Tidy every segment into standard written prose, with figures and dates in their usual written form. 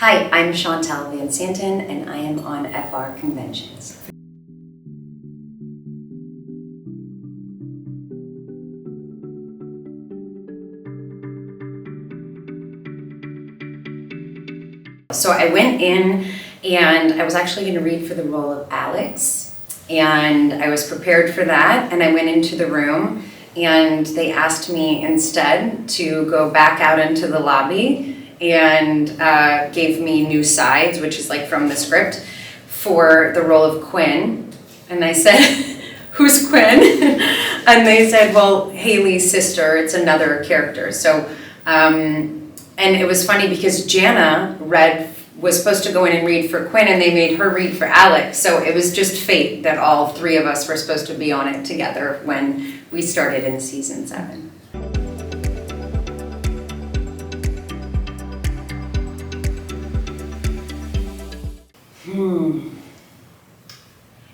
Hi, I'm Chantal Van Santen, and I am on FR Conventions. So I went in and I was actually going to read for the role of Alex, and I was prepared for that, and I went into the room and they asked me instead to go back out into the lobby and gave me new sides, which is like from the script, for the role of Quinn. And I said, who's Quinn? And they said, well, Haley's sister, it's another character. So, and it was funny because Jana was supposed to go in and read for Quinn, and they made her read for Alex. So it was just fate that all three of us were supposed to be on it together when we started in season 7.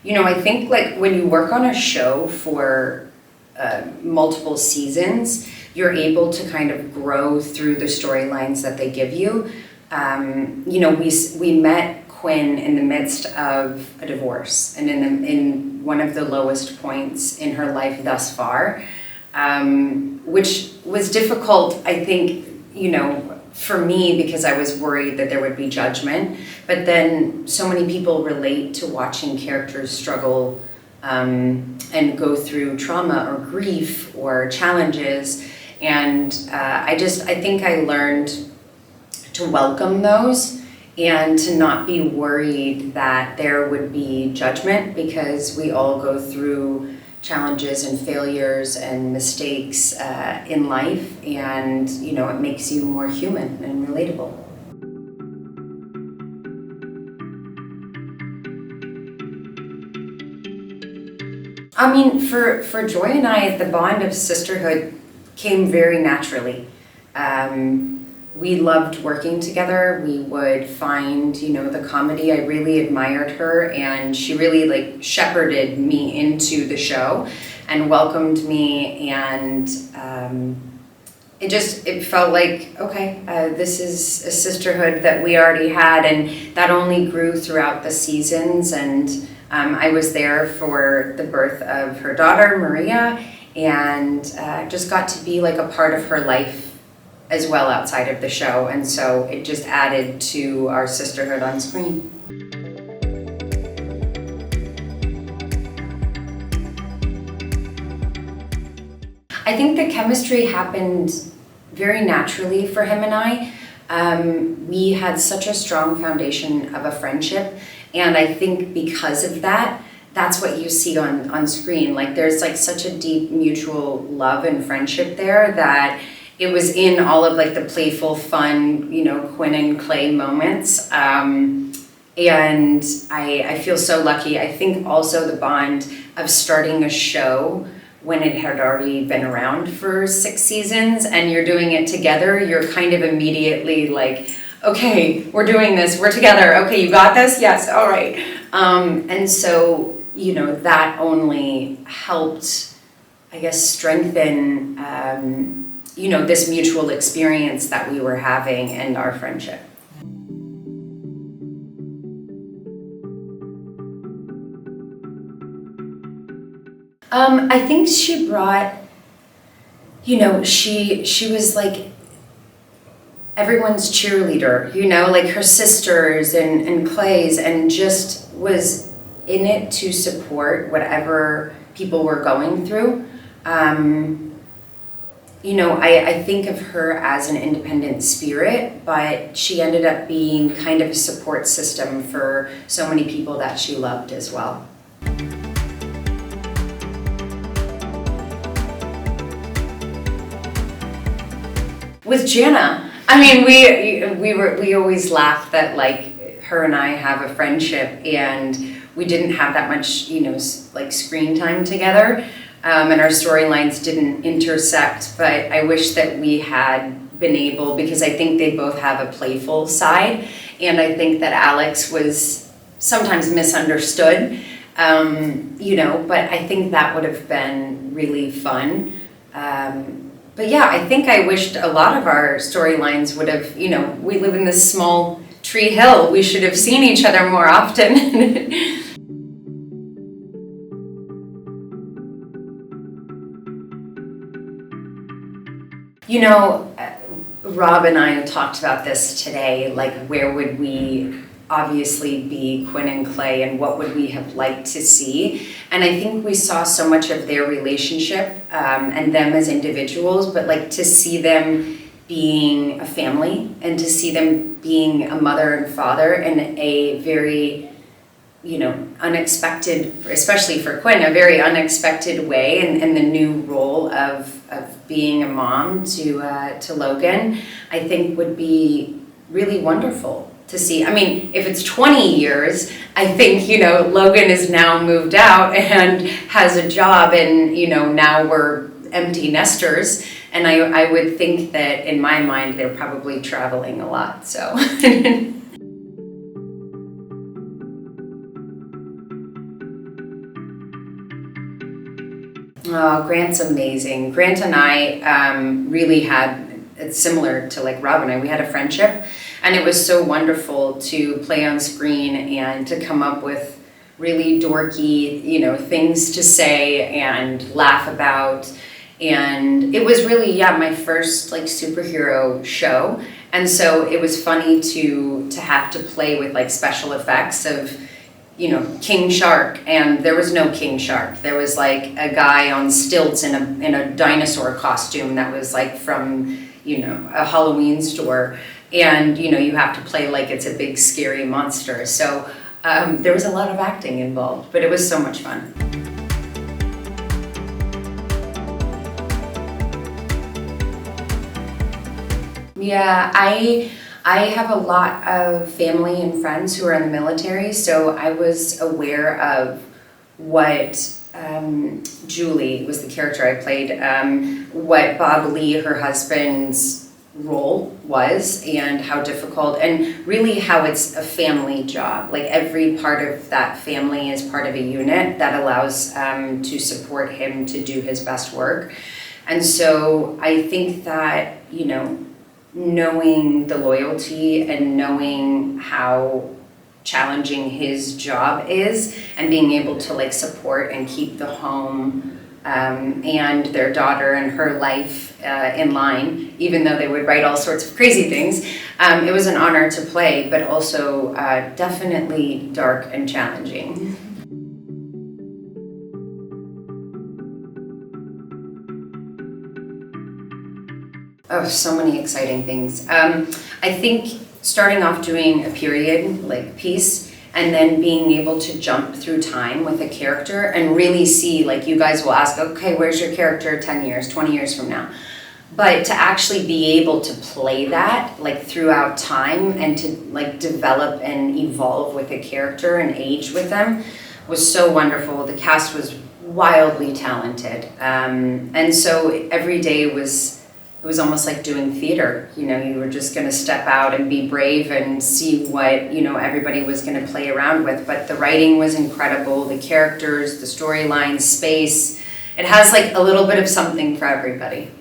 You know, I think like when you work on a show for multiple seasons, you're able to kind of grow through the storylines that they give you. You know, we met Quinn in the midst of a divorce and in one of the lowest points in her life thus far, which was difficult, I think, you know, for me, because I was worried that there would be judgment. But then so many people relate to watching characters struggle and go through trauma or grief or challenges. And I think I learned to welcome those and to not be worried that there would be judgment, because we all go through challenges and failures and mistakes in life, and you know, it makes you more human and relatable. I mean, for Joy and I, the bond of sisterhood came very naturally. We loved working together. We would find, you know, the comedy. I really admired her, and she really like shepherded me into the show and welcomed me, and it felt like, okay, this is a sisterhood that we already had, and that only grew throughout the seasons. And I was there for the birth of her daughter, Maria, and just got to be like a part of her life as well outside of the show, and so it just added to our sisterhood on screen. I think the chemistry happened very naturally for him and I. We had such a strong foundation of a friendship, and I think because of that, that's what you see on screen. Like there's like such a deep mutual love and friendship there that it was in all of like the playful, fun, you know, Quinn and Clay moments. And I feel so lucky. I think also the bond of starting a show when it had already been around for 6 seasons and you're doing it together, you're kind of immediately like, okay, we're doing this, we're together. Okay, you got this? Yes, all right. And so, you know, that only helped, I guess, strengthen you know, this mutual experience that we were having and our friendship. I think she brought, you know, she was like everyone's cheerleader, you know, like her sisters and Clay's, and just was in it to support whatever people were going through. You know, I think of her as an independent spirit, but she ended up being kind of a support system for so many people that she loved as well. With Jana, I mean, we always laughed that like her and I have a friendship, and we didn't have that much, you know, like screen time together. And our storylines didn't intersect, but I wish that we had been able, because I think they both have a playful side, and I think that Alex was sometimes misunderstood, you know, but I think that would have been really fun. But yeah, I think I wished a lot of our storylines would have, you know, we live in this small Tree Hill. We should have seen each other more often. You know, Rob and I talked about this today, like where would we obviously be Quinn and Clay and what would we have liked to see? And I think we saw so much of their relationship and them as individuals, but like to see them being a family and to see them being a mother and father in a very, you know, unexpected, especially for Quinn, a very unexpected way, and the new role of being a mom to Logan, I think would be really wonderful to see. I mean, if it's 20 years, I think, you know, Logan is now moved out and has a job, and, you know, now we're empty nesters. And I would think that in my mind, they're probably traveling a lot, so. Oh, Grant's amazing. Grant and I really had, it's similar to like Rob and I, we had a friendship, and it was so wonderful to play on screen and to come up with really dorky, you know, things to say and laugh about. And it was really, yeah, my first like superhero show. And so it was funny to have to play with like special effects of, you know, King Shark, and there was no King Shark. There was like a guy on stilts in a dinosaur costume that was like from, you know, a Halloween store, and you know, you have to play like it's a big scary monster. So there was a lot of acting involved, but it was so much fun. Yeah, I have a lot of family and friends who are in the military, so I was aware of what Julie was the character I played, what Bob Lee, her husband's role was, and how difficult, and really how it's a family job. Like every part of that family is part of a unit that allows to support him to do his best work. And so I think that, you know, knowing the loyalty and knowing how challenging his job is, and being able to like support and keep the home and their daughter and her life in line, even though they would write all sorts of crazy things, it was an honor to play, but also definitely dark and challenging. Oh, so many exciting things. I think starting off doing a period like piece, and then being able to jump through time with a character and really see, like you guys will ask, okay, where's your character 10 years, 20 years from now? But to actually be able to play that like throughout time and to like develop and evolve with a character and age with them was so wonderful. The cast was wildly talented. And so every day it was almost like doing theater. You know, you were just going to step out and be brave and see what, you know, everybody was going to play around with. But the writing was incredible, the characters, the storylines, space. It has like a little bit of something for everybody.